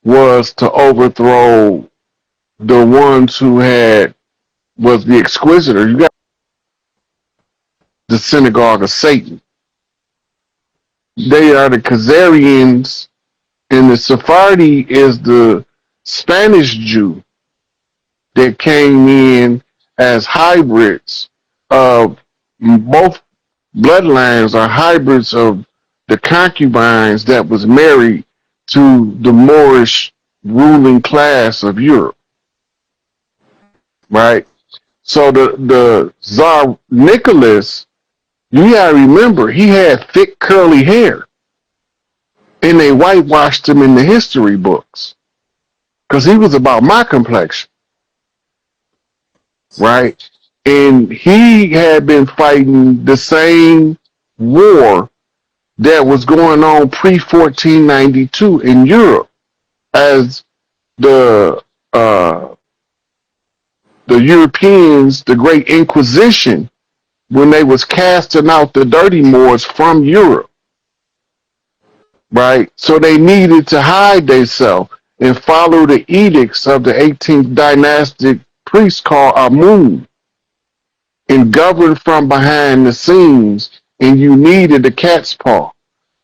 was to overthrow the ones who was the Exquisitor. You got the synagogue of Satan. They are the Khazarians, and the Sephardi is the Spanish Jew that came in as hybrids of both bloodlines are hybrids of the concubines that was married to the Moorish ruling class of Europe, right? So the Tsar Nicholas, you gotta remember, he had thick curly hair, and they whitewashed him in the history books because he was about my complexion, right? And he had been fighting the same war that was going on pre-1492 in Europe as the Europeans, the Great Inquisition, when they was casting out the dirty Moors from Europe, right? So they needed to hide themselves and follow the edicts of the 18th dynastic priest called Amun and govern from behind the scenes, and you needed a cat's paw.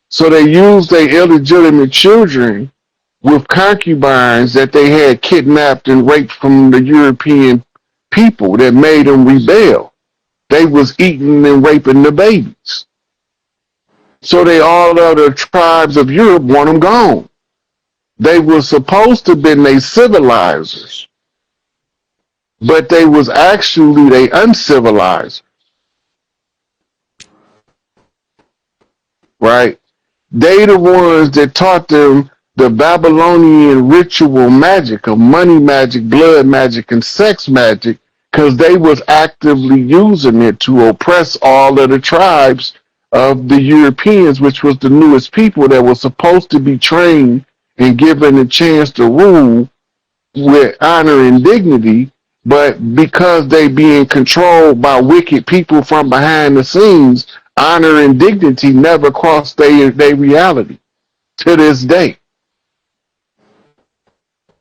So they used their illegitimate children with concubines that they had kidnapped and raped from the European people that made them rebel. They was eating and raping the babies. So all other tribes of Europe want them gone. They were supposed to have been they civilizers, but they was actually they uncivilized, right? They the ones that taught them the Babylonian ritual magic of money magic, blood magic, and sex magic, because they was actively using it to oppress all of the tribes of the Europeans, which was the newest people that was supposed to be trained and given a chance to rule with honor and dignity, but because they being controlled by wicked people from behind the scenes, honor and dignity never crossed their reality to this day.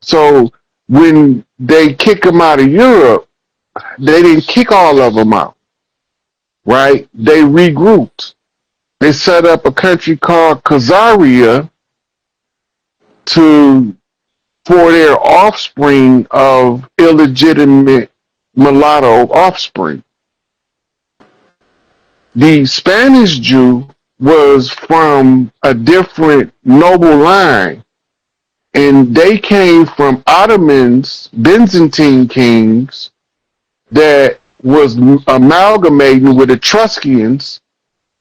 So when they kick them out of Europe, they didn't kick all of them out, right? They regrouped. They set up a country called Khazaria for their offspring of illegitimate mulatto offspring. The Spanish Jew was from a different noble line, and they came from Ottomans, Byzantine kings that was amalgamating with Etruscans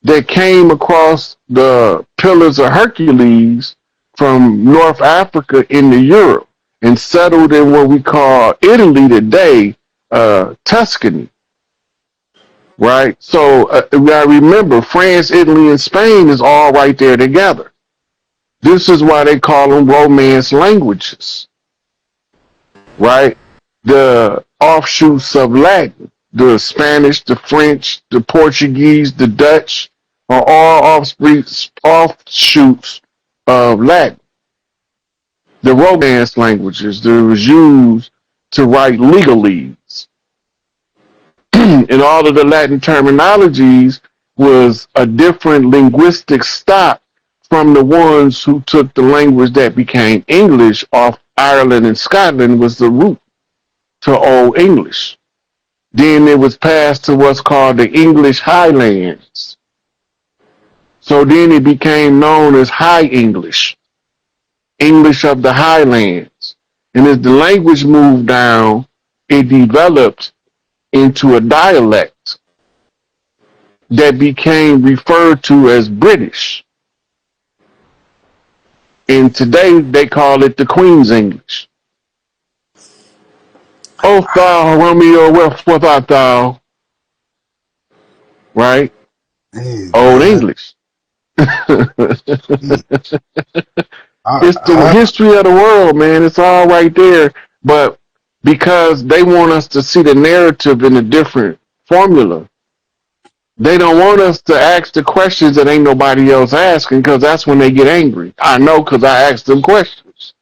that came across the Pillars of Hercules from North Africa into Europe and settled in what we call Italy today, Tuscany, right? So I remember France, Italy, and Spain is all right there together. This is why they call them Romance languages, right? The offshoots of Latin, the Spanish, the French, the Portuguese, the Dutch are all offshoots of Latin. The Romance languages that was used to write legalese. And all of the Latin terminologies was a different linguistic stock from the ones who took the language that became English off Ireland and Scotland was the root to Old English. Then it was passed to what's called the English Highlands. So then it became known as High English, English of the Highlands. And as the language moved down, it developed into a dialect that became referred to as British. And today they call it the Queen's English. Oh, thou, Romeo, wherefore art thou? Right? Hey, Old English. It's the history of the world, man. It's all right there. But because they want us to see the narrative in a different formula, they don't want us to ask the questions that ain't nobody else asking, because that's when they get angry. I know, because I asked them questions.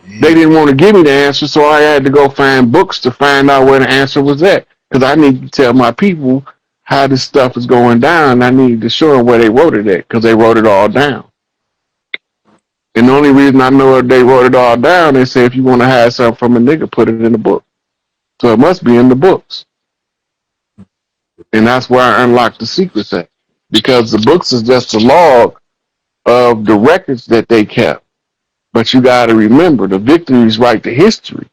They didn't want to give me the answer, so I had to go find books to find out where the answer was at. Because I need to tell my people how this stuff is going down. I need to show them where they wrote it at, because they wrote it all down. And the only reason I know they wrote it all down, they say if you want to hide something from a nigga, put it in the book. So it must be in the books. And that's where I unlocked the secrets at. Because the books is just a log of the records that they kept. But you got to remember, the victories write the history.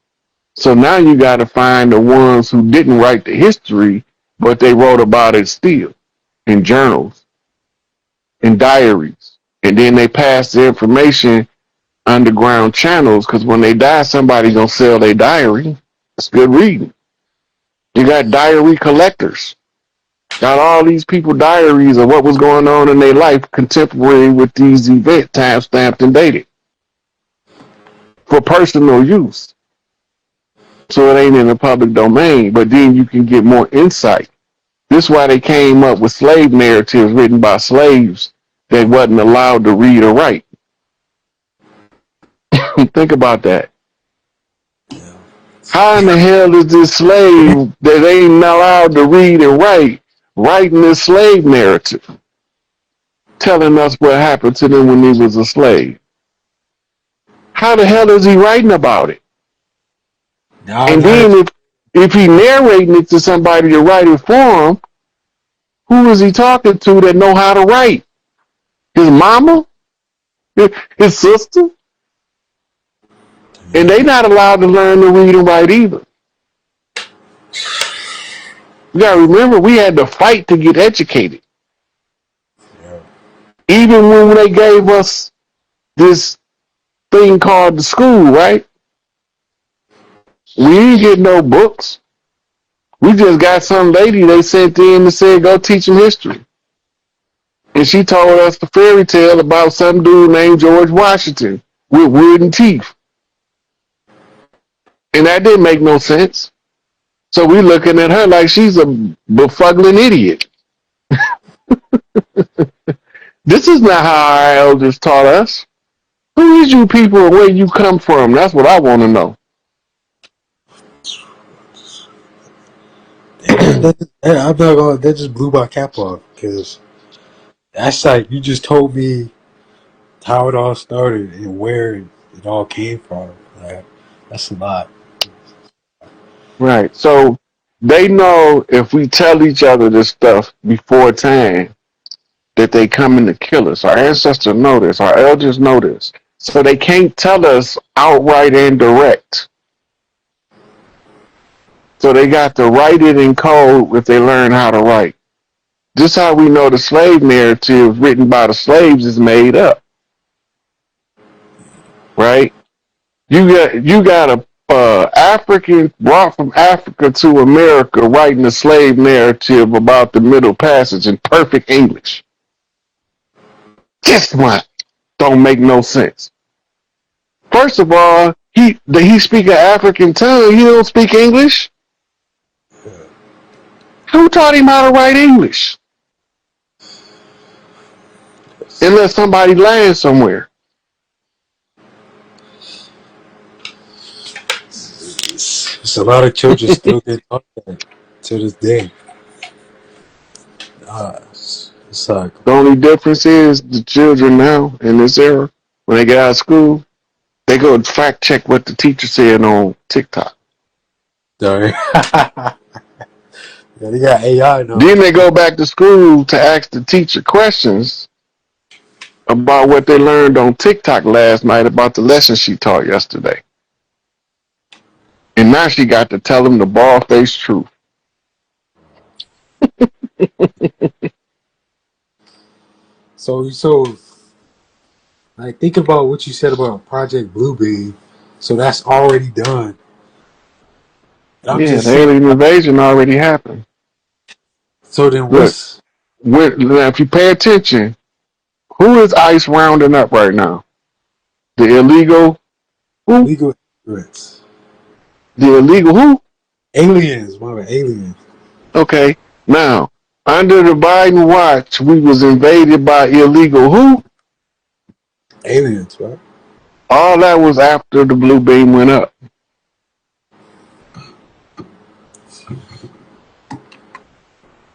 So now you got to find the ones who didn't write the history, but they wrote about it still in journals, in diaries. And then they pass the information underground channels, because when they die, somebody's going to sell their diary. It's good reading. You got diary collectors. Got all these people diaries of what was going on in their life contemporary with these events, time stamped and dated for personal use. So it ain't in the public domain, but then you can get more insight. This is why they came up with slave narratives written by slaves that wasn't allowed to read or write. Think about that. How in the hell is this slave that ain't allowed to read and write writing this slave narrative, telling us what happened to them when he was a slave? How the hell is he writing about it? And then if he narrating it to somebody to write it for him, who is he talking to that know how to write? His mama? His sister? And they not allowed to learn to read and write either. You gotta remember, we had to fight to get educated. Yeah. Even when they gave us this thing called the school, right? We didn't get no books. We just got some lady they sent in and said, go teach them history. And she told us the fairy tale about some dude named George Washington with wooden teeth. And that didn't make no sense. So we looking at her like she's a befuddling idiot. This is not how our elders taught us. Who is you people and where you come from? That's what I want to know. I'm not gonna. That just blew my cap off, because that's like you just told me how it all started and where it all came from. Like, that's a lot. Right. So they know if we tell each other this stuff before time, that they coming to kill us. Our ancestors know this. Our elders know this. So they can't tell us outright and direct. So they got to write it in code if they learn how to write. This is how we know the slave narrative written by the slaves is made up. Right? You got a African brought from Africa to America writing a slave narrative about the Middle Passage in perfect English. Guess what? Don't make no sense. First of all, he speak an African tongue. He don't speak English. Who taught him how to write English? Unless somebody lying somewhere. It's a lot of children still get taught that to this day. It's like, The only difference is the children now in this era, when they get out of school, they go and fact check what the teacher said on TikTok. Sorry. Yeah, they got AI now. Then they go back to school to ask the teacher questions about what they learned on TikTok last night about the lesson she taught yesterday. And now she got to tell them the bald-faced truth. So, like, think about what you said about Project Bluebeam. So that's already done. I'm Yeah, just the saying. alien invasion already happened. So then Look, what's... now if you pay attention, who is ICE rounding up right now? The illegal who? Illegal immigrants. The illegal who? Aliens, aliens. Okay. Now, under the Biden watch, we was invaded by illegal who? Aliens, right? All that was after the blue beam went up.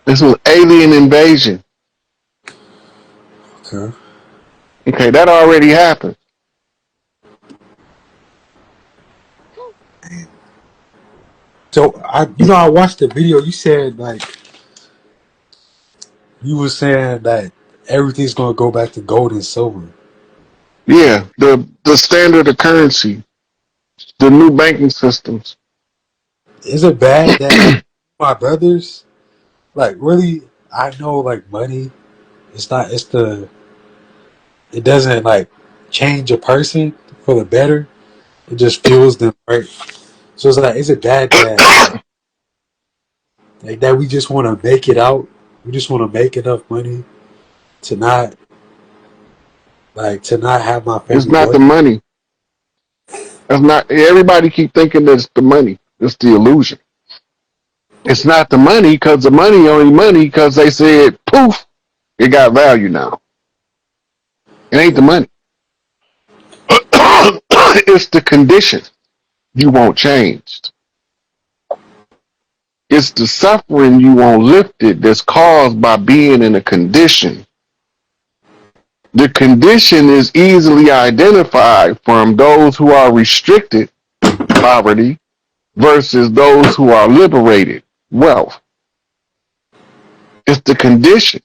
This was alien invasion. Okay. Okay, that already happened. So I watched the video. You said like you were saying that everything's gonna go back to gold and silver. Yeah, the standard of currency, the new banking systems. Is it bad that my brothers like really? I know like money. It's not. It's the. It doesn't like change a person for the better. It just fuels them right. So it's like, is it bad that like that we just want to make it out? We just want to make enough money to not to not have my It's family not the work. money. That's not. Everybody keep thinking that it's the money. It's the illusion. It's not the money because the money only money because they said poof, it got value now. It ain't the money. It's the condition you want changed. It's the suffering you want lifted that's caused by being in a condition. The condition is easily identified from those who are restricted, poverty, versus those who are liberated, wealth. It's the condition.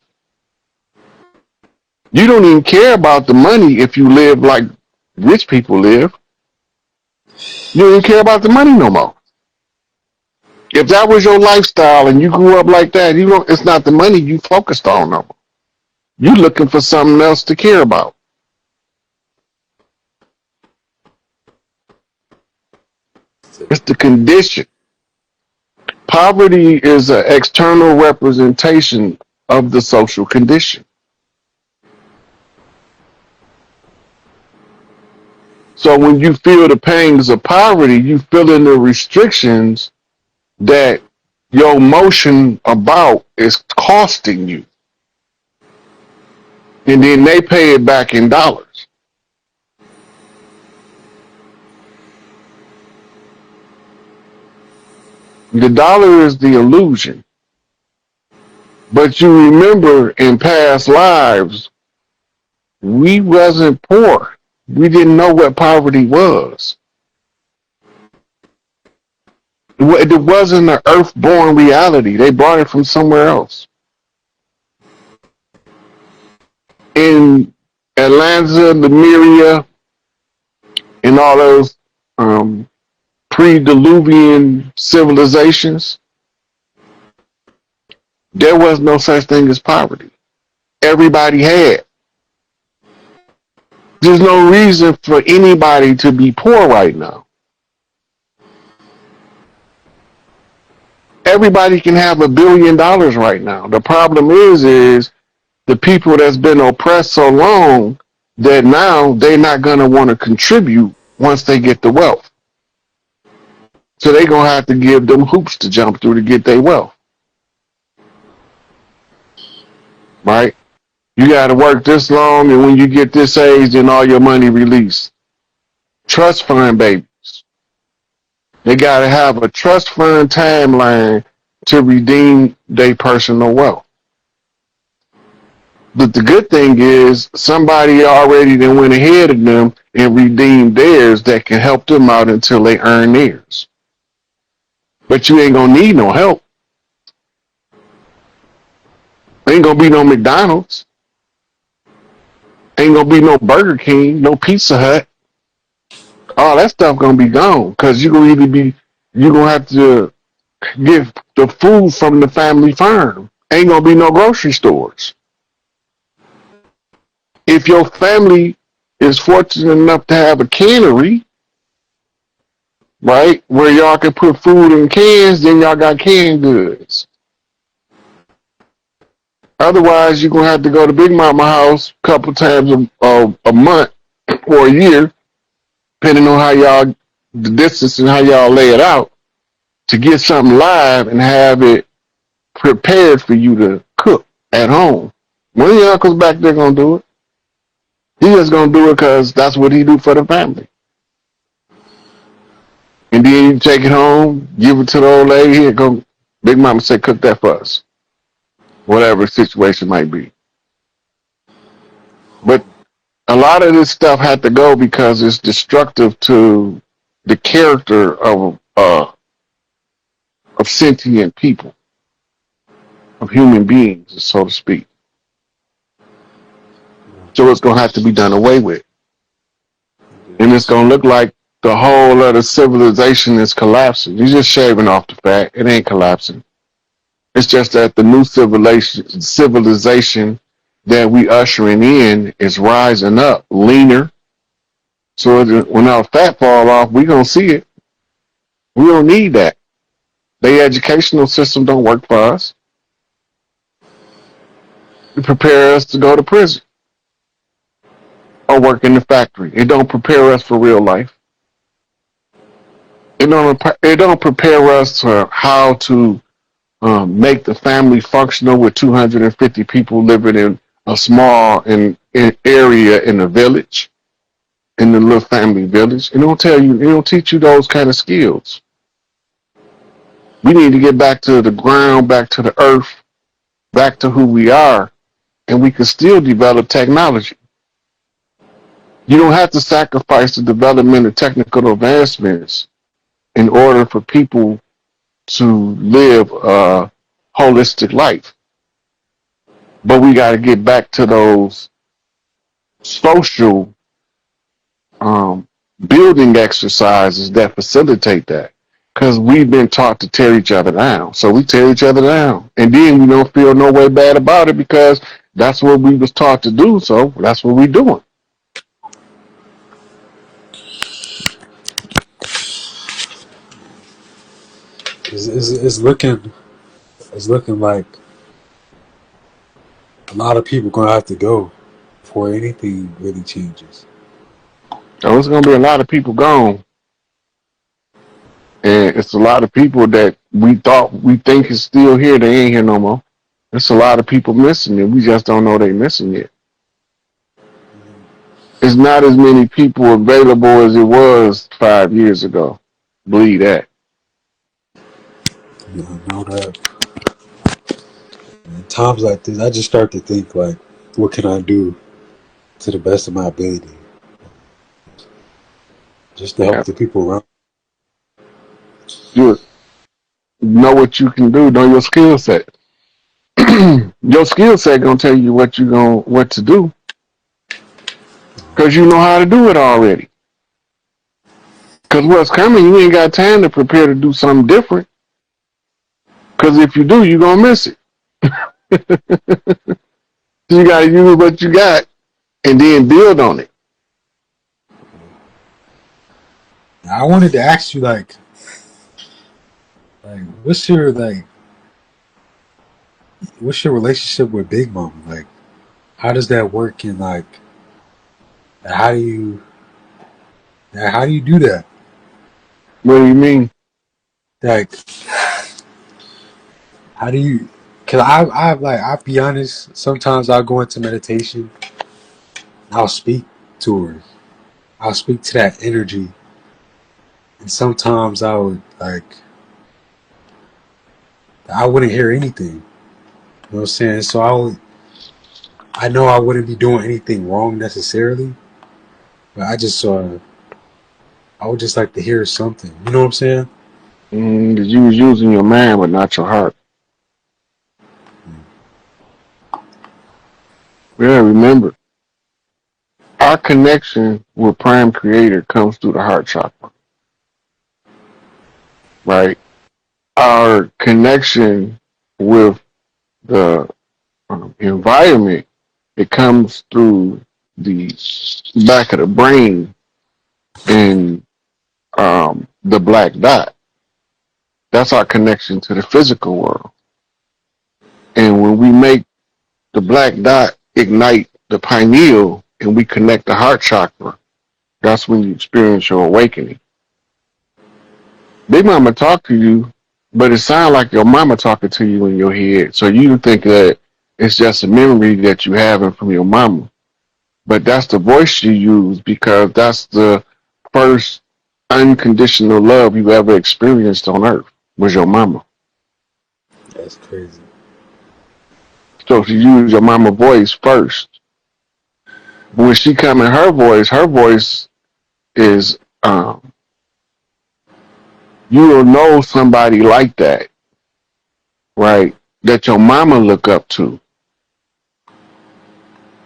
You don't even care about the money if you live like rich people live. You don't even care about the money no more. If that was your lifestyle and you grew up like that, you don't. It's not the money you focused on no more. You're looking for something else to care about. It's the condition. Poverty is an external representation of the social condition. So when you feel the pangs of poverty, you feel in the restrictions that your emotion about is costing you. And then they pay it back in dollars. The dollar is the illusion. But you remember in past lives, we wasn't poor. We didn't know what poverty was. It wasn't an earth-born reality. They brought it from somewhere else. In Atlanta, Lemuria, and all those pre-Diluvian civilizations, there was no such thing as poverty. Everybody had. There's no reason for anybody to be poor right now. Everybody can have $1 billion right now. The problem is the people that's been oppressed so long that now they're not going to want to contribute once they get the wealth. So they're going to have to give them hoops to jump through to get their wealth. Right? You got to work this long, and when you get this age, then all your money released. Trust fund babies. They got to have a trust fund timeline to redeem their personal wealth. But the good thing is somebody already then went ahead of them and redeemed theirs that can help them out until they earn theirs. But you ain't going to need no help. Ain't going to be no McDonald's. Ain't going to be no Burger King, no Pizza Hut. All that stuff going to be gone because you're going to have to get the food from the family farm. Ain't going to be no grocery stores. If your family is fortunate enough to have a cannery, right, where y'all can put food in cans, then y'all got canned goods. Otherwise, you're going to have to go to Big Mama house a couple times a month or a year, depending on how y'all, the distance and how y'all lay it out, to get something live and have it prepared for you to cook at home. One of your uncles back there going to do it. He just gonna do it because that's what he do for the family. And then you take it home, give it to the old lady. Here, go. Big Mama said, cook that for us. Whatever the situation might be. But a lot of this stuff had to go because it's destructive to the character of sentient people, of human beings, so to speak. So it's gonna have to be done away with, and it's gonna look like the whole other civilization is collapsing. You're just shaving off the fat. It ain't collapsing. It's just that the new civilization that we ushering in is rising up, leaner. So when our fat fall off, we gonna see it. We don't need that. The educational system don't work for us. It prepare us to go to prison or work in the factory. It don't prepare us for real life. It don't prepare us for how to make the family functional with 250 people living in a small in area in a village, in the little family village. It don't teach you those kind of skills. We need to get back to the ground, back to the earth, back to who we are, and we can still develop technology. You don't have to sacrifice the development of technical advancements in order for people to live a holistic life. But we got to get back to those social building exercises that facilitate that. Because we've been taught to tear each other down. So we tear each other down. And then we don't feel no way bad about it because that's what we was taught to do. So that's what we're doing. It's looking like a lot of people gonna have to go before anything really changes. So it's going to be a lot of people gone. And it's a lot of people that we think is still here. They ain't here no more. It's a lot of people missing and we just don't know they missing yet. It's not as many people available as it was 5 years ago. Believe that. You know that. In times like this, I just start to think like, what can I do to the best of my ability, just to help Yeah. the people around. You know what you can do, know your skill set. Your skill set gonna tell you what to do because you know how to do it already. Because what's coming, you ain't got time to prepare to do something different. Because if you do, you're gonna miss it. You gotta use what you got and then build on it. I wanted to ask you what's your what's your relationship with Big Mom? Like, how does that work? And like, how do you how do you do that? What do you mean? Like, how do you? Cause I'll be honest. Sometimes I'll go into meditation. I'll speak to her. I'll speak to that energy, and sometimes I would I wouldn't hear anything. You know what I'm saying? So I know I wouldn't be doing anything wrong necessarily, but I would just like to hear something. You know what I'm saying? You was using your mind but not your heart. Yeah, remember, our connection with Prime Creator comes through the heart chakra, right? Our connection with the environment, it comes through the back of the brain and the black dot. That's our connection to the physical world. And when we make the black dot ignite the pineal and we connect the heart chakra, that's when you experience your awakening. Big Mama talk to you, but it sounds like your mama talking to you in your head. So you think that it's just a memory that you having from your mama. but that's the voice you use because that's the first unconditional love you ever experienced on earth was your mama. That's crazy. So if you use your mama voice first, when she come in her voice is you will know somebody like that, right? That your mama look up to.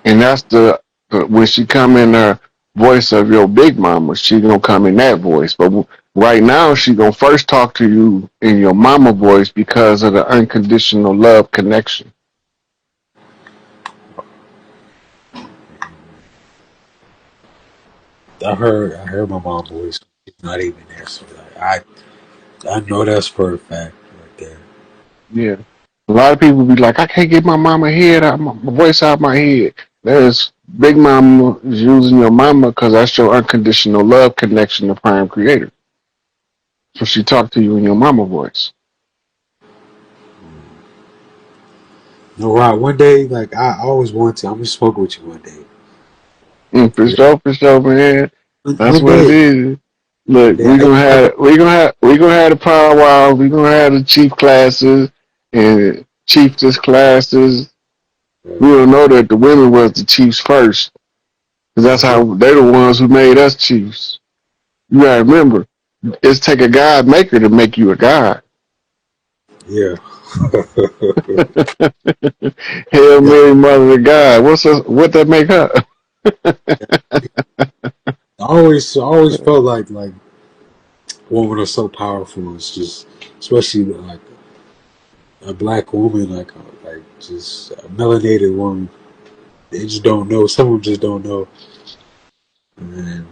And that's the when she come in the voice of your big mama, she gonna come in that voice. But right now, she gonna first talk to you in your mama voice because of the unconditional love connection. I heard my mom's voice. She's not even there, so like, I know that's for a fact right there. Yeah, a lot of people be like, I can't get my mama head out, my voice out my head. There's big mama is using your mama because that's your unconditional love connection to Prime Creator. So she talk to you in your mama voice. No, Rob, one day, like I always wanted to. I'm just smoking with you one day. For sure, man. That's One what it day, is. one Look, day. I know. we gonna have the powwow. We gonna have the chief classes and chiefess classes. We don't know that the women was the chiefs first, because that's Uh-huh. how they the ones who made us chiefs. You gotta remember, it's take a God maker to make you a god. Yeah. Hail Yeah. Mary, Mother of God. What that make her? I always felt like women are so powerful. It's just, especially like a black woman, like just a melanated woman. They just don't know. Some of them just don't know. And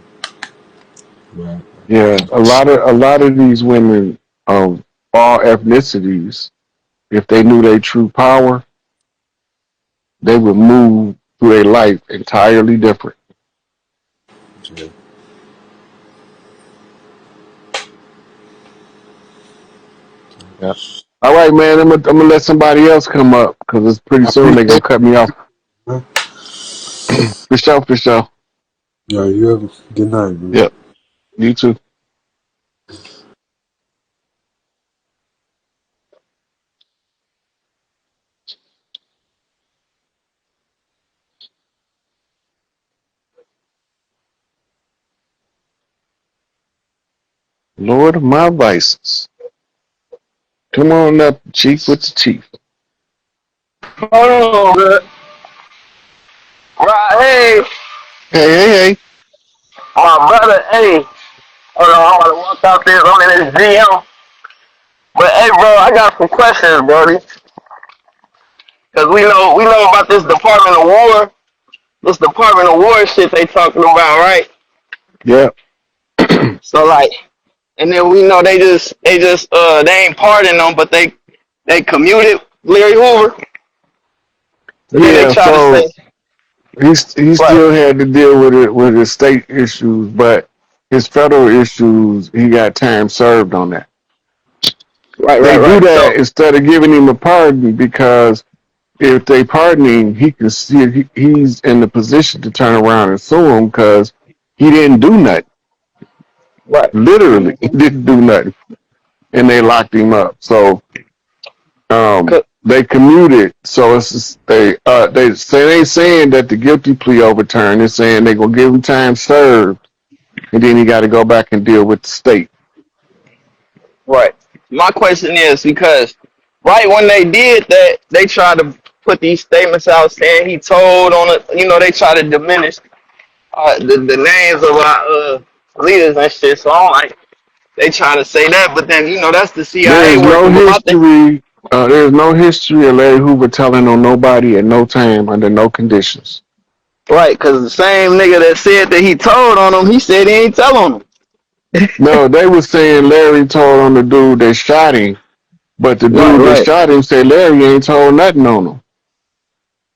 but Yeah, a lot of these women of all ethnicities, if they knew their true power, they would move through their life entirely different. yeah. Yeah. All right, man. I'm gonna let somebody else come up because it's pretty I soon they gonna appreciate cut me off. it. For sure, for sure. Yeah, you have a good night, man. Yep. You too. Lord of my vices. Come on up, Chief with the Chief. Hold on, good. Right, hey, Hey, hey, hey. my brother, hey. Hold on, I'm about to walk out there. I'm in this GM. But hey, bro, I got some questions, brody. Cause we know about this Department of War, this Department of War shit they talking about, right? Yep. So like, and then we know they ain't pardoning them, but they commuted Larry Hoover. So then they Yeah. try to say, So he right, still had to deal with it with his state issues, but his federal issues he got time served on that. right, They right, do right. that So instead of giving him a pardon because if they pardon him, he can see he's in the position to turn around and sue him because he didn't do nothing. right, Literally, he mm-hmm. didn't do nothing, and they locked him up. So they commuted. So it's just, they say they ain't saying that the guilty plea overturned. They're saying they gonna give him time served, and then he got to go back and deal with the state. Right. My question is because right when they did that, they tried to put these statements out saying he told on it. They try to diminish the names of our leaders and shit. So I'm like, they trying to say that, but then that's the There CIA is no working. But my thing, history. There is no history of Larry Hoover telling on nobody at no time under no conditions. right? Because the same nigga that said that he told on him, he said he ain't tell on him. No, they were saying Larry told on the dude that shot him, but the Right, dude that right. shot him said Larry ain't told nothing on him.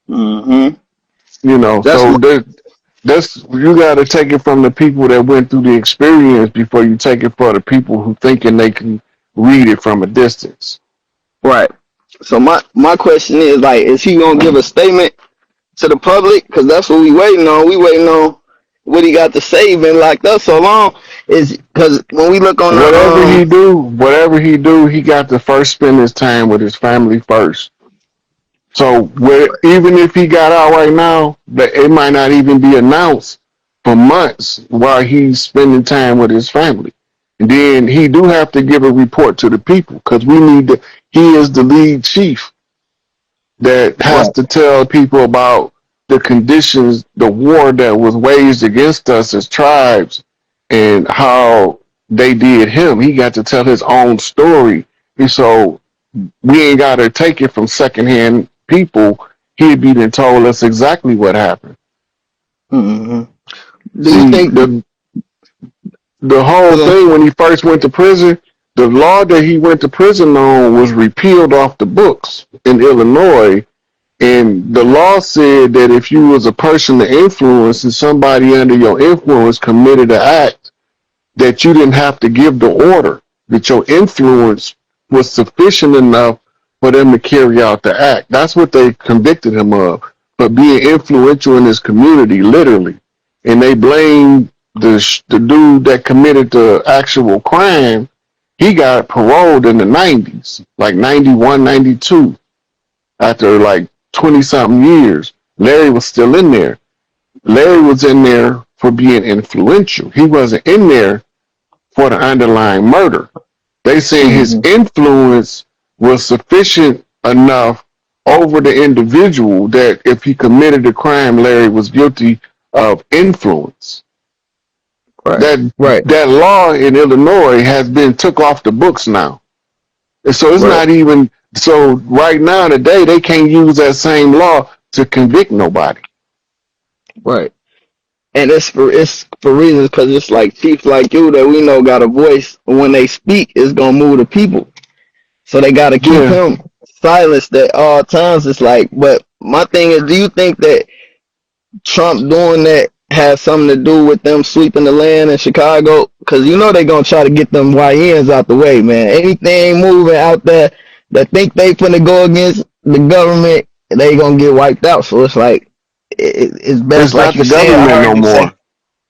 Mm-hmm. That's So my that's you got to take it from the people that went through the experience before you take it for the people who thinking they can read it from a distance. right. So my question is like, is he gonna give a statement to the public? Because that's what we waiting on. We waiting on what he got to say. Been locked up so long is because when we look on the Whatever he do, he got to first spend his time with his family first. So even if he got out right now, it might not even be announced for months while he's spending time with his family. And then he do have to give a report to the people because we need to. He is the lead chief that has right. to tell people about the conditions, the war that was waged against us as tribes, and how they did him. He got to tell his own story. And so we ain't got to take it from secondhand people. He'd be then told us exactly what happened. Mm-hmm. Do you See, think? the whole Okay. thing when he first went to prison, the law that he went to prison on was repealed off the books in Illinois. And the law said that if you was a person to influence and somebody under your influence committed an act, that you didn't have to give the order, that your influence was sufficient enough for them to carry out the act. That's what they convicted him of, for being influential in his community, literally. And they blamed the dude that committed the actual crime. He got paroled in the 90s, like 91, 92, after like 20 something years. Larry was still in there. Larry was in there for being influential. He wasn't in there for the underlying murder. They say his Mm-hmm. influence was sufficient enough over the individual that if he committed a crime, Larry was guilty of influence. Right. That Right. that law in Illinois has been took off the books now. And so it's Right. not even so right now today they can't use that same law to convict nobody. Right. And it's for reasons because it's like chief like you that we know got a voice. When they speak, it's gonna move the people. So they got to keep Yeah. him silenced at all times. It's like, but my thing is, do you think that Trump doing that has something to do with them sweeping the land in Chicago? Because you know they're going to try to get them YNs out the way, man. Anything moving out there that think they finna go against the government, they going to get wiped out. So it's like, it's best, It's like not you the said, I government heard no you say.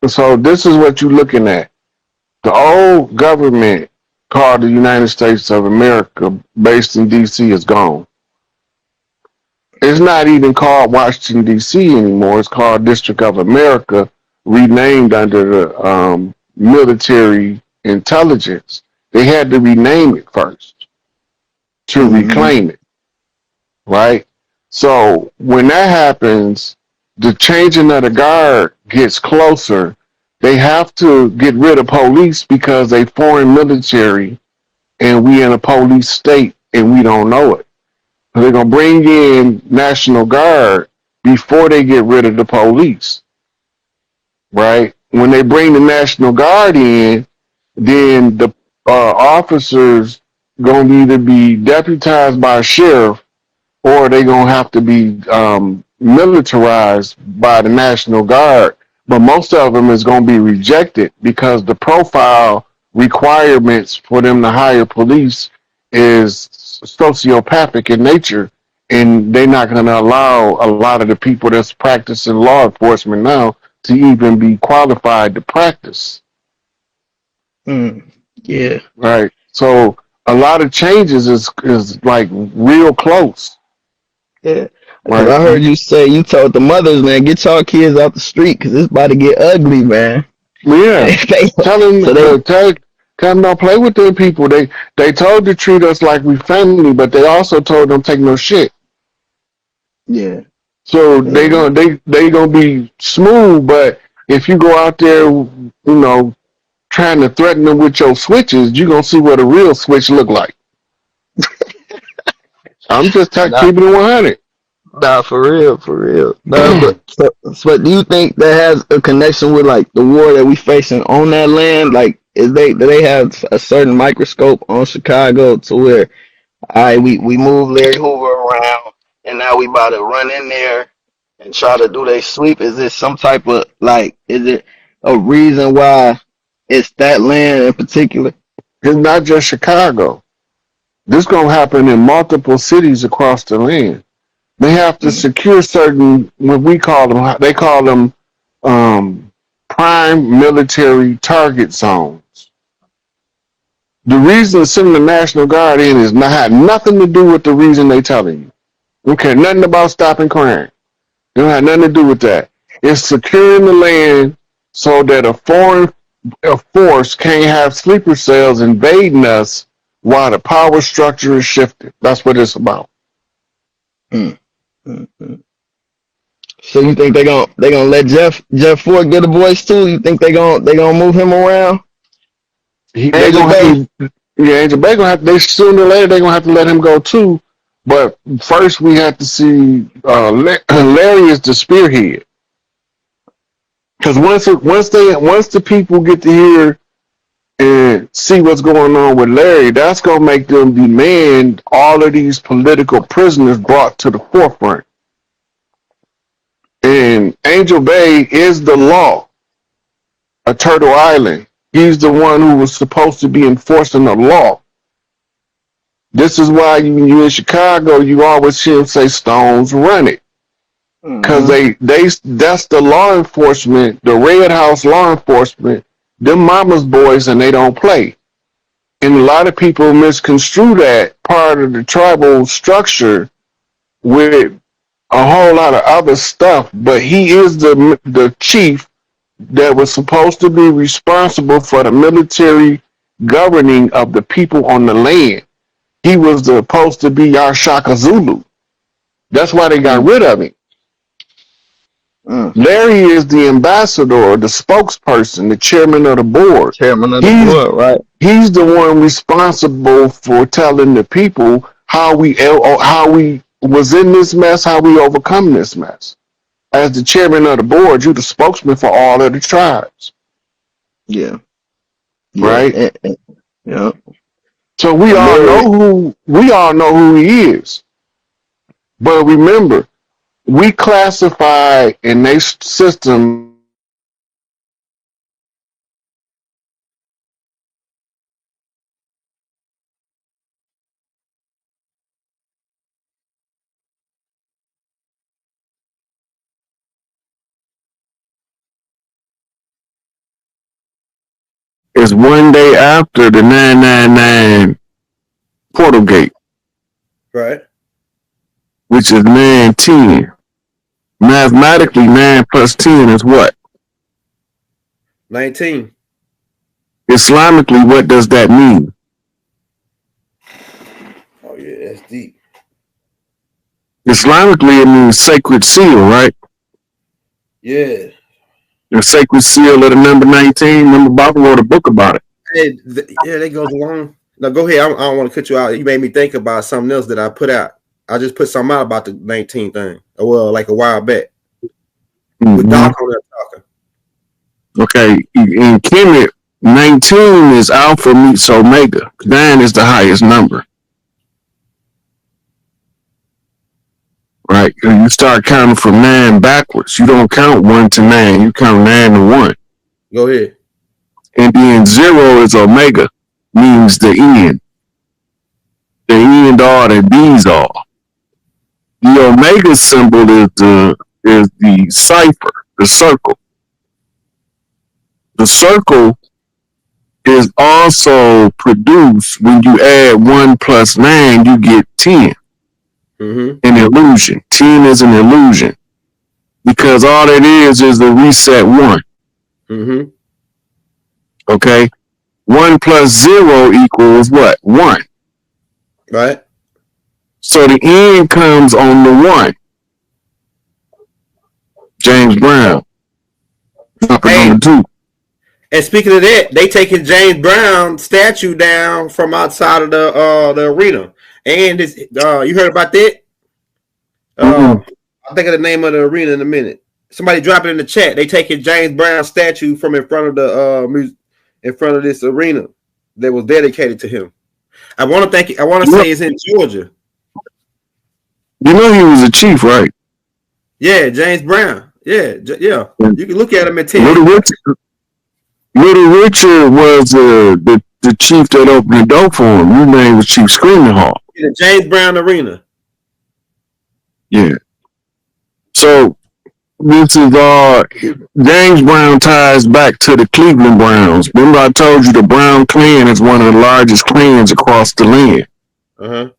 more. So this is what you're looking at. The old government called the United States of America based in DC is gone. It's not even called Washington DC anymore. It's called District of America, renamed under the military intelligence. They had to rename it first to Mm-hmm. reclaim it, right? So when that happens, the changing of the guard gets closer. They have to get rid of police because they foreign military and we in a police state and we don't know it. So they're gonna bring in National Guard before they get rid of the police, right? When they bring the National Guard in, then the officers gonna either be deputized by a sheriff or they gonna have to be militarized by the National Guard. But most of them is gonna be rejected because the profile requirements for them to hire police is sociopathic in nature, and they're not gonna allow a lot of the people that's practicing law enforcement now to even be qualified to practice. Mm. Yeah. Right. So a lot of changes is like real close. Yeah. Because Right. I heard you say, you told the mothers, man, get y'all kids out the street because it's about to get ugly, man. Yeah, They- tell them, so they, tell them don't play with them people. They told to treat us like we family, but they also told them take no shit. yeah. So Yeah. they gonna be smooth, but if you go out there, trying to threaten them with your switches, you gonna see what a real switch look like. I'm just keeping it 100. Nah, for real, for real. Nah, but so do you think that has a connection with like the war that we facing on that land? Like, do they have a certain microscope on Chicago to where, all right, we move Larry Hoover around, and now we about to run in there and try to do they sweep? Is it some type of like? Is it a reason why it's that land in particular? It's not just Chicago. This gonna happen in multiple cities across the land. They have to secure certain, what we call them, they call them prime military target zones. The reason sending the National Guard in is not had nothing to do with the reason they telling you. They don't care nothing about stopping crime. They don't have nothing to do with that. It's securing the land so that a foreign force can't have sleeper cells invading us while the power structure is shifted. That's what it's about. Mm, mm, mm. So you think they gonna let Jeff Ford get a voice too? You think they gonna move him around? They Angel gonna have Bay. to, yeah, Angel Bay gonna have. They sooner or later they gonna have to let him go too. But first we have to see Larry is the spearhead, because once the people get to hear and see what's going on with Larry, that's gonna make them demand all of these political prisoners brought to the forefront. And Angel Bay is the law of Turtle Island. He's the one who was supposed to be enforcing the law. This is why when you in Chicago, you always hear them say Stones run it. Because Mm-hmm. that's the law enforcement, the Red House law enforcement, them mama's boys, and they don't play. And a lot of people misconstrue that part of the tribal structure with a whole lot of other stuff. But he is the chief that was supposed to be responsible for the military governing of the people on the land. He was supposed to be our Shaka Zulu. That's why they got rid of him. Mm. Larry is the ambassador, the spokesperson, the chairman of the board. Chairman of the He's board, right? he's the one responsible for telling the people how we was in this mess, how we overcome this mess. As the chairman of the board, you're the spokesman for all of the tribes, Yeah. Yeah. right? Yeah. So And Larry. we all know who he is. But remember, we classify in their system is one day after the 999 portal gate, Right. which is 910. Mathematically, 9 plus 10 is what? 19. Islamically, what does that mean? Oh yeah, that's deep. Islamically, it means sacred seal, right? Yeah. The sacred seal of the number 19. Remember, Baba wrote a book about it. Hey, yeah, that goes along. Now go ahead. I don't want to cut you out. You made me think about something else that I put out. I just put something out about the 19 thing. Well, like a while back. With Doc on there talking. Okay, in Kemet, 19 is Alpha meets Omega. 9 is the highest number. Right? You start counting from 9 backwards. You don't count 1 to 9. You count 9 to 1. Go ahead. And then 0 is Omega, means the end. The end all that bees all. The Omega symbol is the cipher, the circle. The circle is also produced when you add 1 plus 9, you get 10. Mm-hmm. An illusion. 10 is an illusion. Because all it is a reset 1. Mm-hmm. Okay? 1 plus 0 equals what? 1. Right. So the end comes on the 1. James Brown. Dropping Hey, on the 2. and speaking of that, they taking James Brown statue down from outside of the arena. And this, you heard about that? I'll think of the name of the arena in a minute. Somebody drop it in the chat. They taking James Brown statue from in front of the in front of this arena that was dedicated to him. I want to say it's in Georgia. You know he was a chief, right? Yeah, James Brown. Yeah. You can look at him and tell. Little Richard was the chief that opened the door for him. His name was Chief Screaming Hawk. In the James Brown Arena. Yeah. So this is James Brown ties back to the Cleveland Browns. Remember I told you the Brown clan is one of the largest clans across the land. Uh-huh.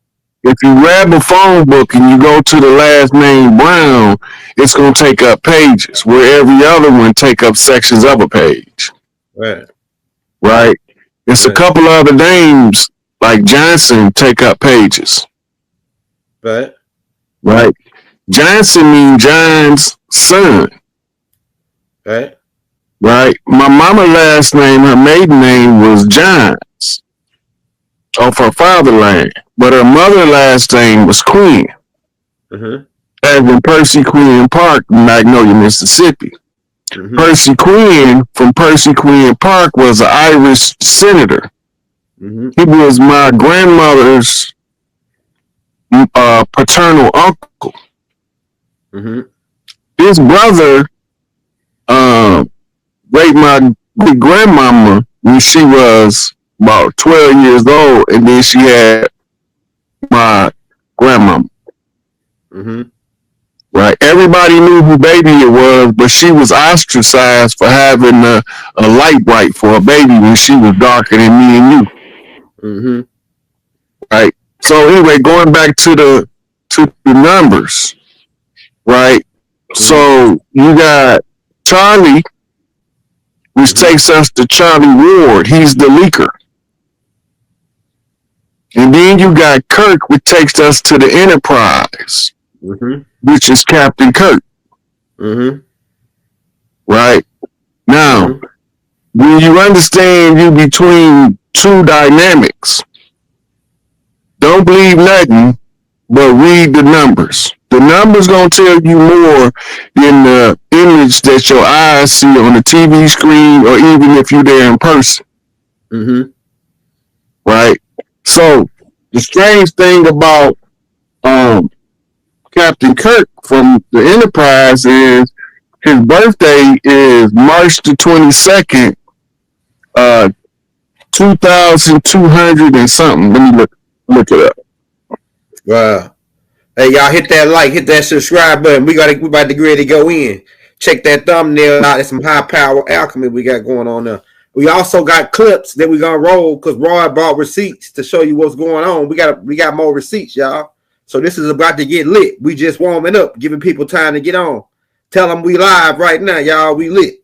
If you grab a phone book and you go to the last name Brown, it's gonna take up pages, where every other one take up sections of a page. Right. Right? It's a Right. couple other names like Johnson take up pages. Right. Right? Johnson means John's son. Right. Right? My mama last name, her maiden name was Johns off her fatherland. But her mother last name was Quinn. Mm-hmm. As in Percy Quinn Park, Magnolia, Mississippi. Mm-hmm. Percy Quinn from Percy Quinn Park was an Irish senator. Mm-hmm. He was my grandmother's paternal uncle. Mm-hmm. His brother raped my great grandmama when she was about 12 years old, and then she had my grandmama. Mm-hmm. Right? Everybody knew who baby it was, but she was ostracized for having a light bright for a baby when she was darker than me and you. Mm-hmm. Right? So anyway, going back to the numbers, right? So you got Charlie, which takes us to Charlie Ward. He's the leaker. And then you got Kirk, which takes us to the Enterprise, Mm-hmm. which is Captain Kirk. Mm-hmm. Right? Now, Mm-hmm. when you understand you between two dynamics, don't believe nothing, but read the numbers. The numbers gonna tell you more than the image that your eyes see on the TV screen, or even if you're there in person. Mm-hmm. Right? So the strange thing about Captain Kirk from the Enterprise is his birthday is March the 22nd, 2,200 and something. Let me look it up. Wow. Hey, y'all, hit that like, hit that subscribe button. We about to get ready to go in. Check that thumbnail out. It's some high power alchemy we got going on there. We also got clips that we gonna roll because Roy bought receipts to show you what's going on. We got more receipts, y'all. So this is about to get lit. We just warming up, giving people time to get on. Tell them we live right now, y'all. We lit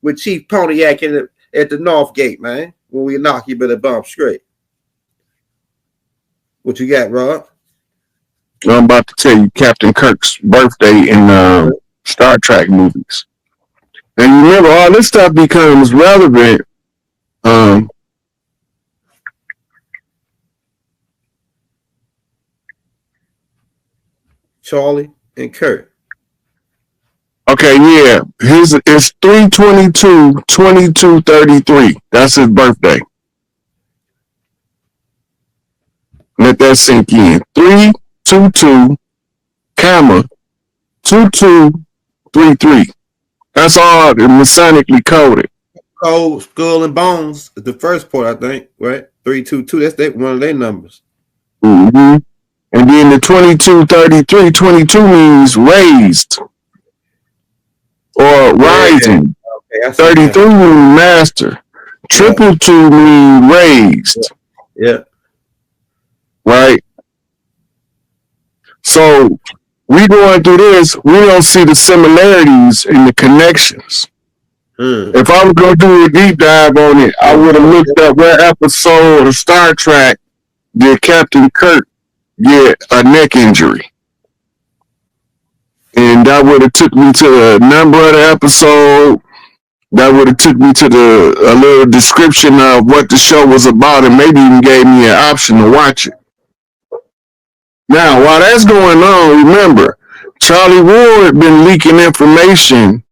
with Chief Pontiac at the North Gate, man. When we knock, you better bump straight. What you got, Rob? I'm about to tell you Captain Kirk's birthday in Star Trek movies. And remember, all this stuff becomes relevant. Charlie and Kurt. Okay, yeah. It's 3/22/2233. That's his birthday. Let that sink in. 3/22, 2233. That's all masonically coded. Cold Skull and Bones is the first part, I think, right? 322. That's one of their numbers. Mm-hmm. And then the 2233, 22 means raised or rising. Okay, 33 means master. Triple two means raised. Yeah. Right? So we going through this, we don't see the similarities and the connections. If I was going to do a deep dive on it, I would have looked up what episode of Star Trek did Captain Kirk get a neck injury. And that would have took me to the number of the episode. That would have took me to a little description of what the show was about, and maybe even gave me an option to watch it. Now, while that's going on, remember, Charlie Ward been leaking information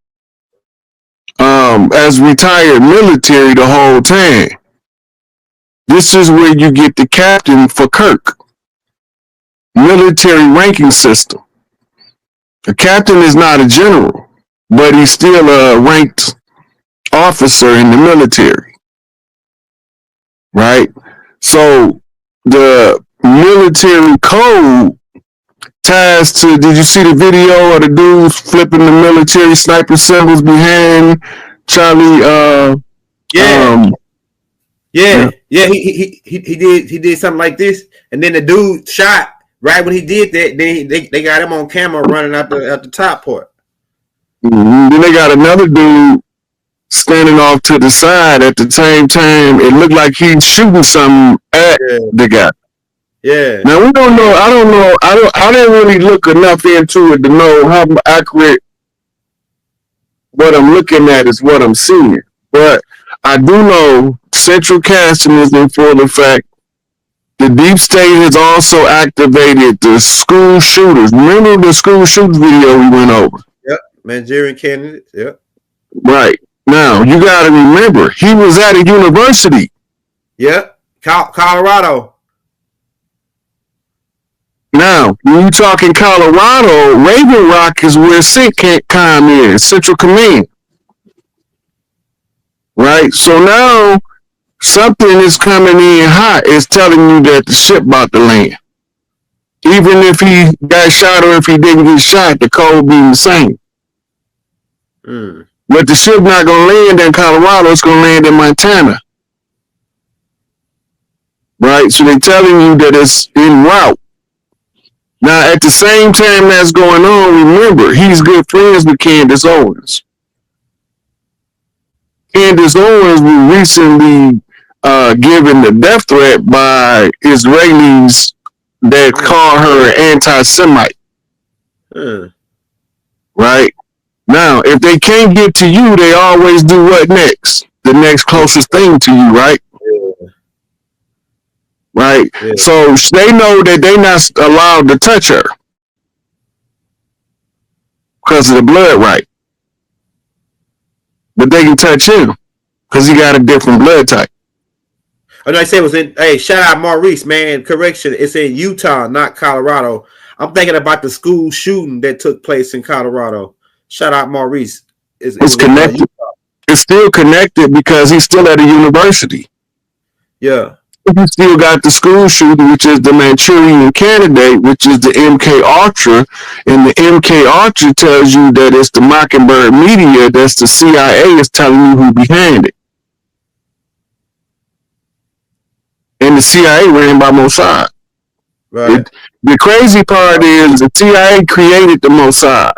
as retired military the whole time. This is where you get the captain for Kirk. Military ranking system. A captain is not a general, but he's still a ranked officer in the military. Right? So the military code ties to. Did you see the video of the dudes flipping the military sniper symbols behind Charlie? Yeah, Um, yeah, yeah. yeah. He did something like this, and then the dude shot right when he did that. Then they got him on camera running out the top part. Mm-hmm. Then they got another dude standing off to the side at the same time. It looked like he's shooting something at Yeah, the guy. yeah. Now we don't know. I don't know. I didn't really look enough into it to know how accurate what I'm looking at is what I'm seeing. But I do know central casting is in full effect. The deep state has also activated the school shooters. Remember the school shooters video we went over? Yep. Manchurian candidates. Yep. Right. Now, you got to remember, he was at a university. Yep. Colorado. Now, when you talk in Colorado, Raven Rock is where CENTCOM is, Central Command. Right? So now, something is coming in hot. It's telling you that the ship about to land. Even if he got shot or if he didn't get shot, the code being the same. But the ship not going to land in Colorado. It's going to land in Montana. Right? So they're telling you that it's en route. Now, at the same time that's going on, remember, he's good friends with Candace Owens. Candace Owens was recently given the death threat by Israelis that call her an anti-Semite. Right? Now, if they can't get to you, they always do what next? The next closest thing to you, right? Yeah. Right? Yeah. So they know that they're not allowed to touch her because of the blood right. But they can touch him because he got a different blood type. I know I said it was in. Hey, shout out Maurice, man. Correction, it's in Utah, not Colorado. I'm thinking about the school shooting that took place in Colorado. Shout out Maurice. It's connected. It's still connected because he's still at a university. Yeah. You still got the school shooting, which is the Manchurian candidate, which is the MK Ultra, and the MK Ultra tells you that it's the Mockingbird media. That's the CIA is telling you who behind it. And the CIA ran by Mossad. Right. The crazy part is the CIA created the Mossad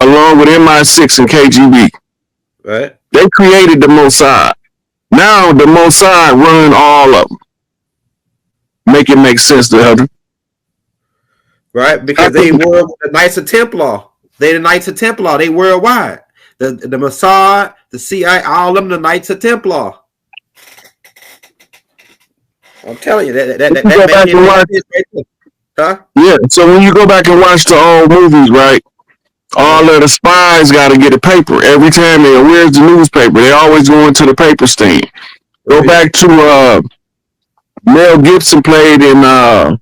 along with MI6 and KGB. Right. They created the Mossad. Now the Mossad run all of them. Make it make sense to others. Right, because they were the Knights of Templar. They the Knights of Templar. They worldwide. The Mossad, the CIA, all of them the Knights of Templar. I'm telling you that Right, huh? Yeah. So when you go back and watch the old movies, right? All of the spies got to get a paper every time. Where's the newspaper? They always go into the paper stand. Go back to Mel Gibson played in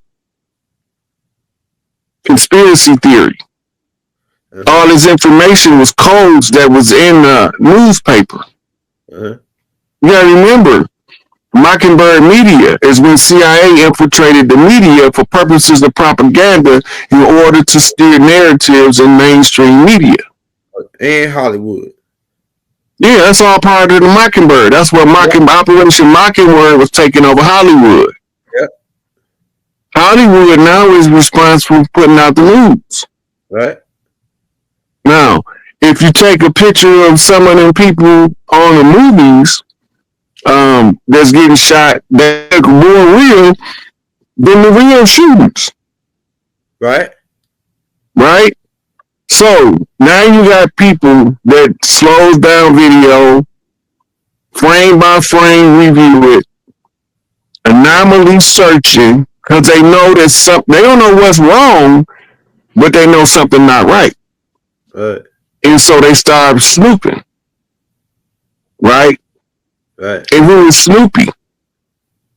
Conspiracy Theory. All his information was codes that was in the newspaper. You gotta remember, Mockingbird media is when CIA infiltrated the media for purposes of propaganda in order to steer narratives in mainstream media. And Hollywood. Yeah, that's all part of the Mockingbird. That's what Operation Mockingbird was taking over Hollywood. Yep. Hollywood now is responsible for putting out the news. Right. Now, if you take a picture of some of them people on the movies that's getting shot that look more real than the real shooters. Right. Right? So now you got people that slows down video, frame by frame review it, anomaly searching, because they know that they don't know what's wrong, but they know something not right. And so they start snooping. Right? Right. And who is Snoopy?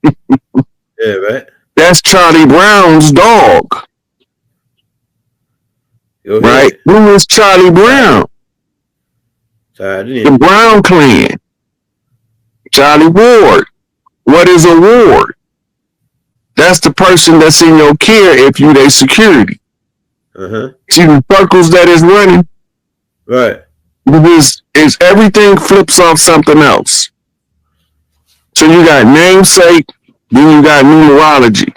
Yeah, right. That's Charlie Brown's dog. Right? Who is Charlie Brown? The Brown clan. Charlie Ward. What is a ward? That's the person that's in your care if you their security. Uh-huh. See the circles that is running? Right. Is everything flips off something else. So you got namesake, then you got numerology.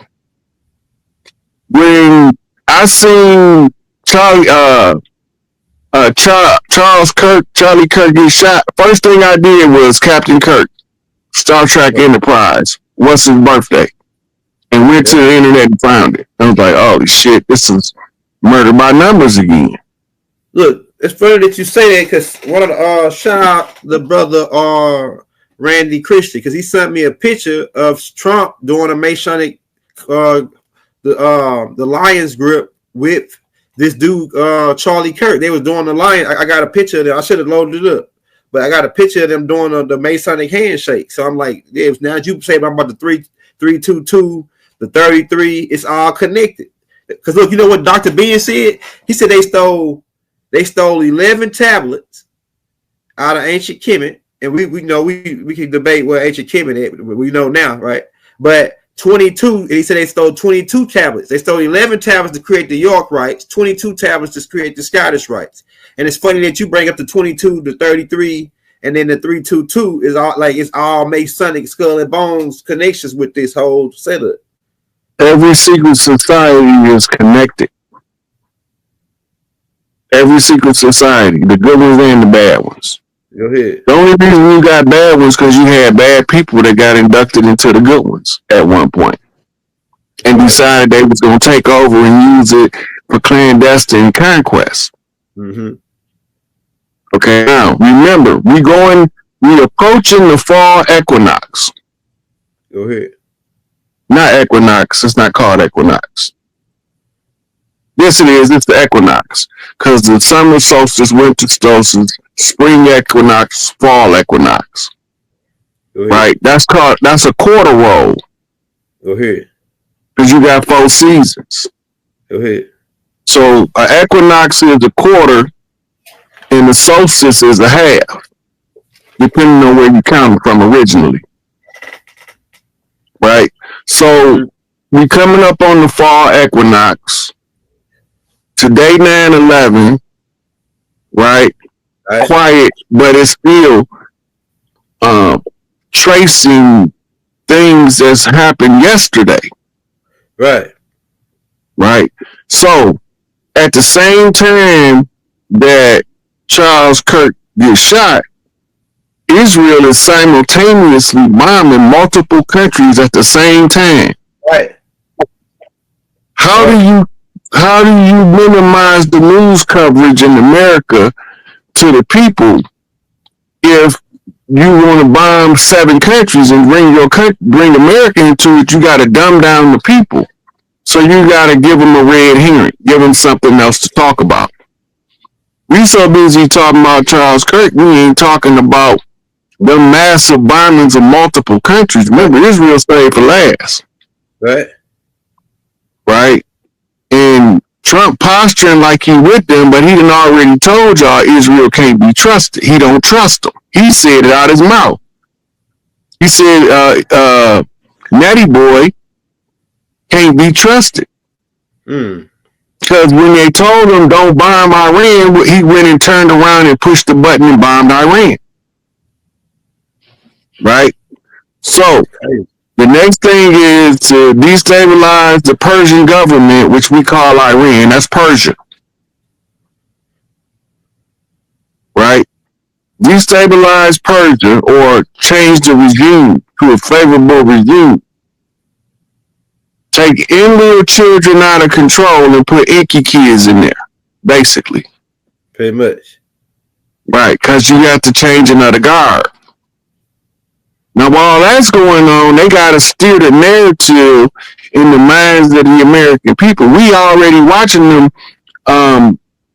When I seen Charles Kirk, Charlie Kirk get shot, first thing I did was Captain Kirk, Star Trek Enterprise. What's his birthday? And went to the internet and found it. I was like, holy shit, this is murder by numbers again. Look, it's funny that you say that because one of the shout out the brother Randy Christian because he sent me a picture of Trump doing a Masonic the Lions grip with this dude Charlie Kirk. They was doing the Lion. I got a picture of them. I should have loaded it up, but I got a picture of them doing the Masonic handshake. So I'm like, yeah, now you say about the 322, the 33, it's all connected. Because look, you know what Dr. Ben said? He said they stole 11 tablets out of ancient Kemet, and we know we can debate where ancient Kemet is. We know now, right? But 22, he said they stole 22 tablets. They stole 11 tablets to create the York rites, 22 tablets to create the Scottish rites. And it's funny that you bring up the 22, the 33, and then the 322 is all like it's all Masonic skull and bones connections with this whole setup. Every secret society is connected. Every secret society, the good ones and the bad ones. Go ahead. The only reason you got bad ones because you had bad people that got inducted into the good ones at one point and decided they was going to take over and use it for clandestine conquest. Mm-hmm. Okay, now remember, we approaching the fall equinox. Go ahead. Not equinox, it's not called equinox. Yes, it is. It's the equinox because the summer solstice, winter solstice, spring equinox, fall equinox. Right? That's a quarter roll. Go ahead. Because you got 4 seasons. Go ahead. So an equinox is a quarter, and the solstice is a half, depending on where you count from originally. Right? So we coming up on the fall equinox. Today 9/11, right? Quiet, but it's still tracing things that's happened yesterday. Right. Right. So at the same time that Charles Kirk gets shot, Israel is simultaneously bombing multiple countries at the same time. Right. How do you minimize the news coverage in America to the people if you want to bomb 7 countries and bring America into it? You got to dumb down the people. So you got to give them a red herring, give them something else to talk about. We so busy talking about Charles Kirk, we ain't talking about the massive bombings of multiple countries. Remember, Israel stayed for last. Right. Right. And Trump posturing like he with them, but he done already told y'all Israel can't be trusted. He don't trust them. He said it out his mouth. He said, Natty Boy can't be trusted. Because when they told him don't bomb Iran, he went and turned around and pushed the button and bombed Iran. Right? So, the next thing is to destabilize the Persian government, which we call Iran. That's Persia. Right? Destabilize Persia or change the regime to a favorable regime. Take in-law children out of control and put icky kids in there, basically. Pretty much. Right, because you have to change another guard. Now, while that's going on, they got to steer the narrative in the minds of the American people. We already watching them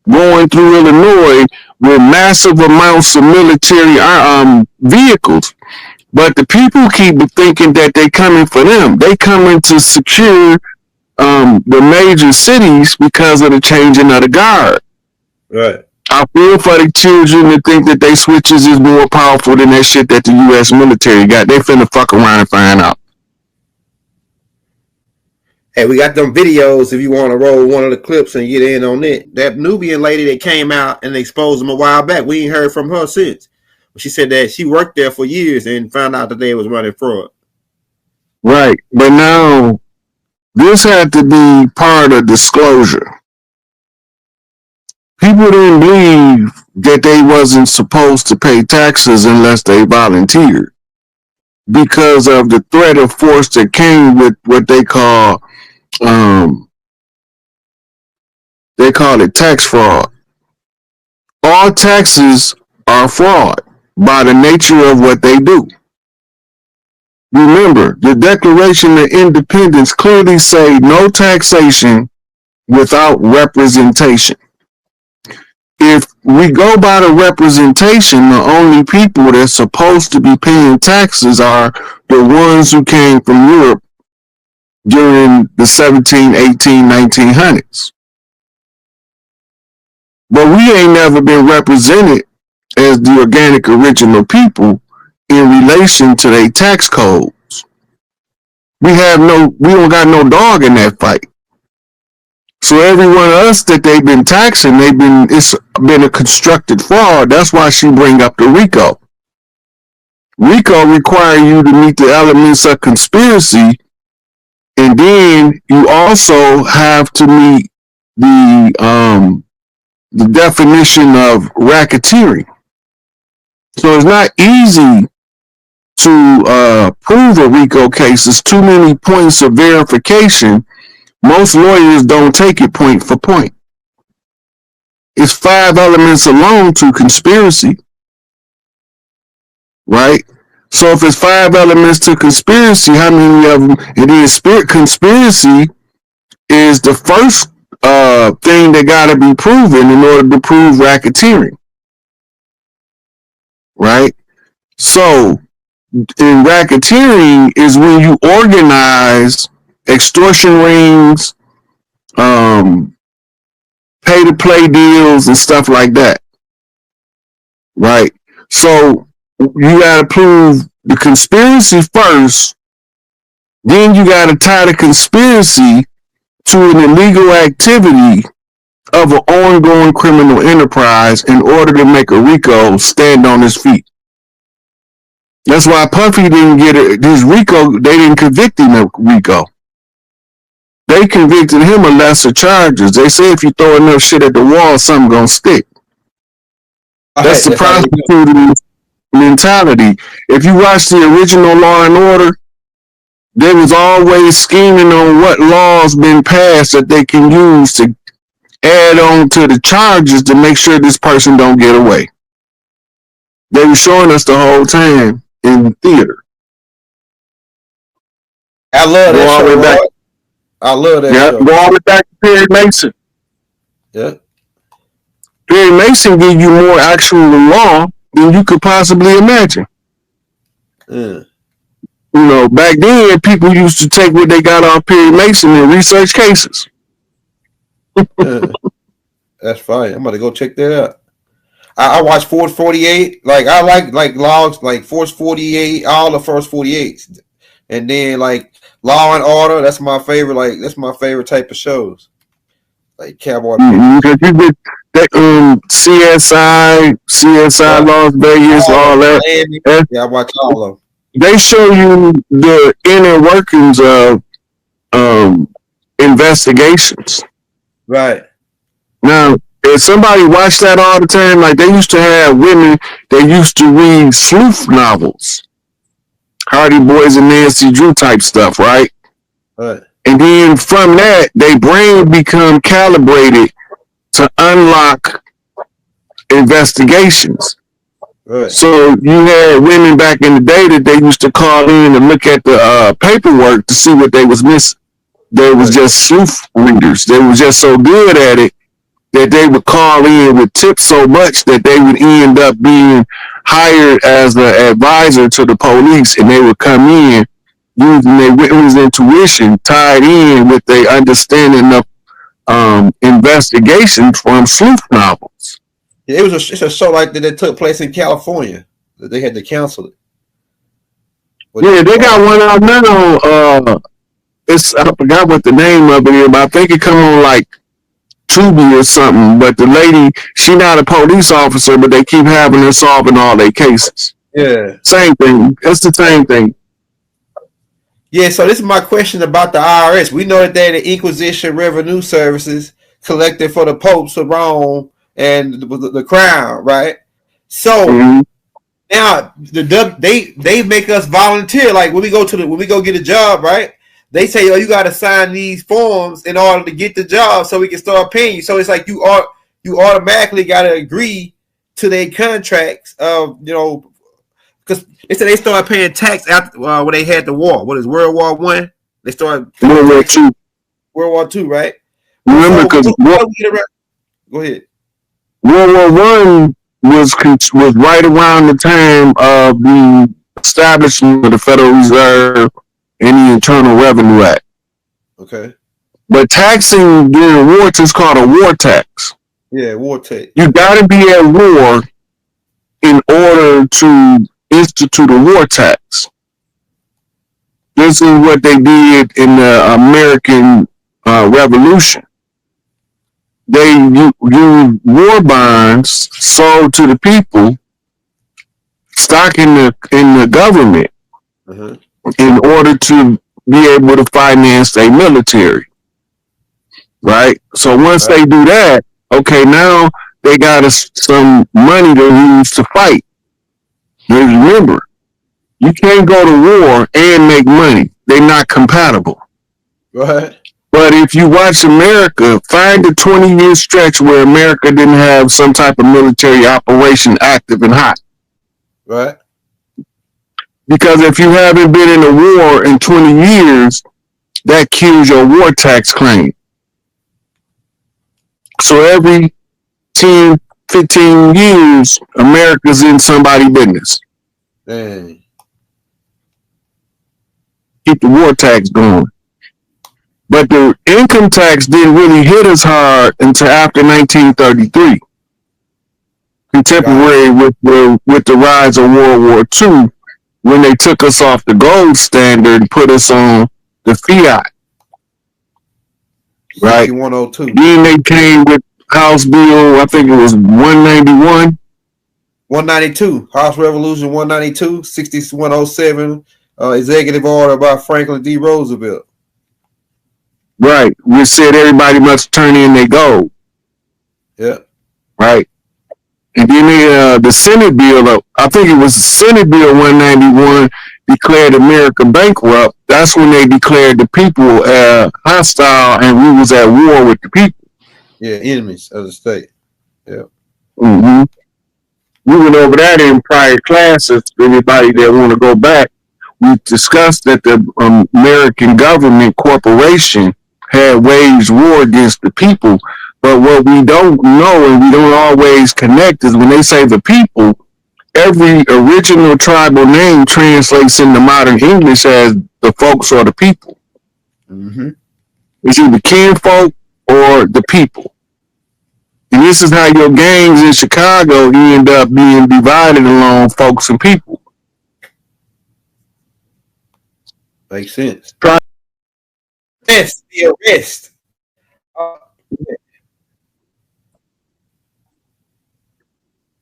going through Illinois with massive amounts of military vehicles. But the people keep thinking that they coming for them. They coming to secure the major cities because of the changing of the guard. Right. I feel for the children to think that they switches is more powerful than that shit that the U.S. military got. They finna fuck around and find out. Hey, we got them videos if you want to roll one of the clips and get in on it. That Nubian lady that came out and exposed them a while back, we ain't heard from her since. She said that she worked there for years and found out that they was running fraud. Right. But now this had to be part of disclosure. People didn't believe that they wasn't supposed to pay taxes unless they volunteered because of the threat of force that came with what they call it tax fraud. All taxes are fraud by the nature of what they do. Remember, the Declaration of Independence clearly say no taxation without representation. If we go by the representation, the only people that's supposed to be paying taxes are the ones who came from Europe during the 17, 18, 1900s. But we ain't never been represented as the organic original people in relation to their tax codes. We don't got no dog in that fight. So every one of us that they've been taxing, it's been a constructed fraud. That's why she bring up the RICO. RICO require you to meet the elements of conspiracy, and then you also have to meet the definition of racketeering. So it's not easy to prove a RICO case. There's too many points of verification. Most lawyers don't take it point for point. It's 5 elements alone to conspiracy, right? So if it's 5 elements to conspiracy, how many of them? And then conspiracy is the first thing that got to be proven in order to prove racketeering, right? So in racketeering is when you organize extortion rings, pay to play deals and stuff like that, right? So you got to prove the conspiracy first, then you got to tie the conspiracy to an illegal activity of an ongoing criminal enterprise in order to make a RICO stand on his feet. That's why Puffy didn't get his RICO. They didn't convict him of RICO. They convicted him of lesser charges. They say if you throw enough shit at the wall, something gonna stick. That's the prosecuting mentality. If you watch the original Law and Order, they was always scheming on what laws been passed that they can use to add on to the charges to make sure this person don't get away. They were showing us the whole time in the theater. I love that show. Back. I love that show. Go all the way back to Perry Mason. Yeah. Perry Mason give you more actual law than you could possibly imagine. You know, back then people used to take what they got off Perry Mason and research cases. That's fine. I'm gonna go check that out. I watch Force 48. Like I like logs like Force 48, all the first 48s, and then like Law and Order. That's my favorite. Like that's my favorite type of shows. Like Cowboy. Because you get that CSI, Las Vegas, all that. Yeah, I watch all of them. They show you the inner workings of investigations. Right. Now, if somebody watched that all the time, like they used to have women that used to read sleuth novels, Hardy Boys and Nancy Drew type stuff, right? Right. And then from that, their brain become calibrated to unlock investigations. Right. So you had women back in the day that they used to call in and look at the paperwork to see what they was missing. They was just sleuth readers. They were just so good at it that they would call in with tips so much that they would end up being hired as the advisor to the police, and they would come in using their witness intuition tied in with their understanding of investigation from sleuth novels. Yeah, it's a show like that took place in California that they had to cancel it. Yeah, they got one out now. I forgot what the name of it is, but I think it come on like Tubi or something. But the lady, she not a police officer, but they keep having her solving all their cases. Yeah. Same thing. It's the same thing. Yeah, so this is my question about the IRS. We know that they're the Inquisition Revenue Services collected for the popes of Rome and the crown, right? So Mm-hmm. now they make us volunteer. Like when we go get a job, right? They say, "Oh, you got to sign these forms in order to get the job, so we can start paying you." So it's like you automatically got to agree to their contracts of because they said they started paying tax after when they had the war. What is World War One? They started paying World War tax. II. World War II, right? Remember, So because go ahead. World War One was right around the time of the establishment of the Federal Reserve and the Internal Revenue Act. Okay. But taxing during war is called a war tax. Yeah, war tax. You got to be at war in order to institute a war tax. This is what they did in the American Revolution. They used war bonds sold to the people, stock in the government, in order to be able to finance their military. Right? So once they do that, okay, now they got some money to use to fight. Just remember, you can't go to war and make money. They're not compatible. Right. But if you watch America, find a 20-year stretch where America didn't have some type of military operation active and hot. Right. Because if you haven't been in a war in 20 years, that kills your war tax claim. So every 10, 15 years, America's in somebody's business. Dang. Keep the war tax going. But the income tax didn't really hit us hard until after 1933. Contemporary with the rise of World War II, when they took us off the gold standard and put us on the fiat. Right? 6102. Then they came with House Bill, I think it was 191. 192. House Resolution 192, 6107, executive order by Franklin D. Roosevelt. Right. We said everybody must turn in their gold. Yeah. Right. And then the Senate bill, I think it was Senate Bill 191, declared America bankrupt. That's when they declared the people hostile and we was at war with the people. Yeah, enemies of the state. Yeah. Mm-hmm. We went over that in prior classes. For anybody that want to go back, we discussed that the American government corporation had waged war against the people. But what we don't know and we don't always connect is when they say the people, every original tribal name translates into modern English as the folks or the people. Mm-hmm. It's either kinfolk or the people. And this is how your gangs in Chicago end up being divided along folks and people. Makes sense. Arrest. The arrest.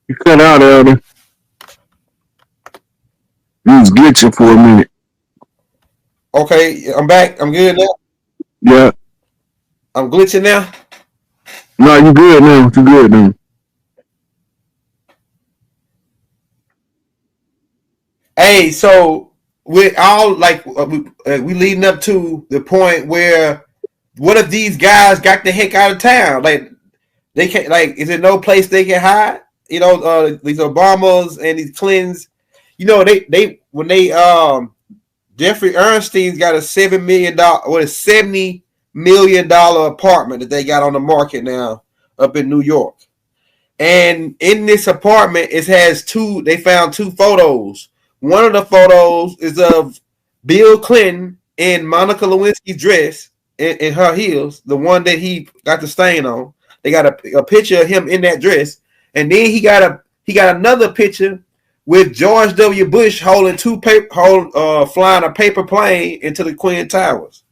You cut out, Elder. You was glitching for a minute. Okay, I'm back. I'm good now. Yeah. I'm glitching now. No, you good now. You good now. Hey, so we're all like we leading up to the point where what if these guys got the heck out of town? Like they can't. Like, is there no place they can hide? You know, these Obamas and these Clintons. You know, they when they Jeffrey Epstein's got a $70 million apartment that they got on the market now up in New York. And in this apartment, it has they found two photos. One of the photos is of Bill Clinton in Monica Lewinsky's dress in her heels, the one that he got the stain on. They got a picture of him in that dress. And then he got another picture with George W. Bush flying a paper plane into the Twin Towers.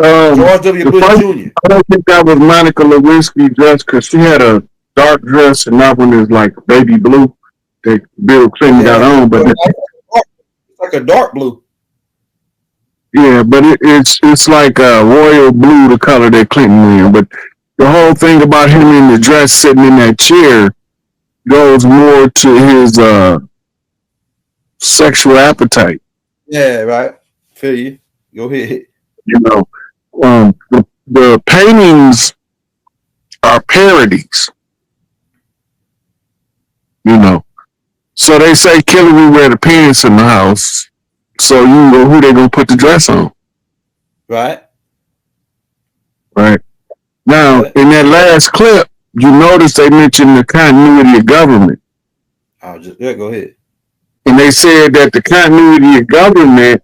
George W. The Bush first, Jr. I don't think that was Monica Lewinsky dress because she had a dark dress, and that one is like baby blue that Bill Clinton got Yeah, on. But it's like a dark blue. yeah, but it's like royal blue, the color that Clinton in. But the whole thing about him in the dress sitting in that chair goes more to his sexual appetite. Yeah, right. Feel you. Go ahead. You know, the paintings are parodies. You know, so they say Hillary wear the pants in the house. So you know who they gonna put the dress on, Right. right? Now, in that last clip, you notice they mentioned the continuity of government. Go ahead. And they said that the continuity of government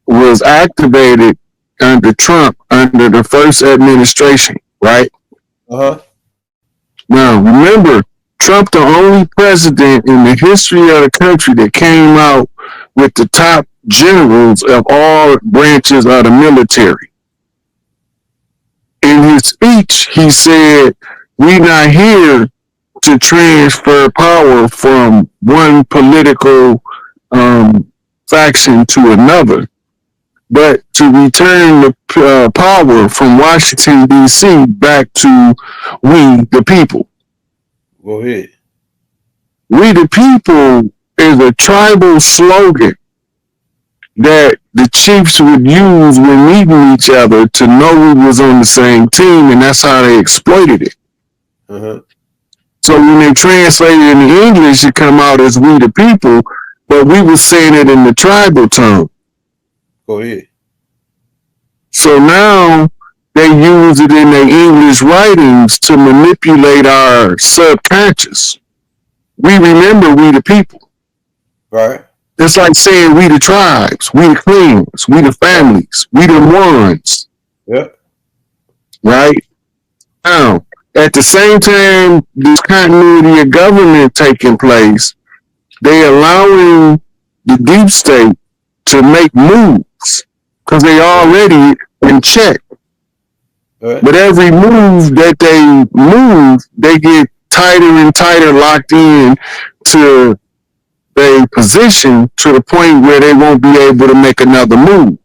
was activated under Trump under the first administration, right? Uh-huh. Now, remember, Trump the only president in the history of the country that came out with the top generals of all branches of the military. In his speech, he said, "We're not here to transfer power from one political faction to another, but to return the power from Washington, D.C. back to we, the people." Go ahead. We, the people, is a tribal slogan that the chiefs would use when meeting each other to know we was on the same team, and that's how they exploited it. Uh-huh. So when they translated it into English, it come out as we the people, but we were saying it in the tribal tongue. Go ahead. So now they use it in their English writings to manipulate our subconscious. We remember we the people. Right. It's like saying we the tribes, we the clans, we the families, we the ones. Yep. Right? Now, at the same time, this continuity of government taking place, they allowing the deep state to make moves because they already in check. Right. But every move that they move, they get tighter and tighter locked in to their position to the point where they won't be able to make another move.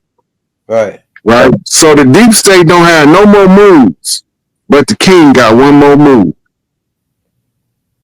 Right. Right? So the deep state don't have no more moves, but the king got one more move.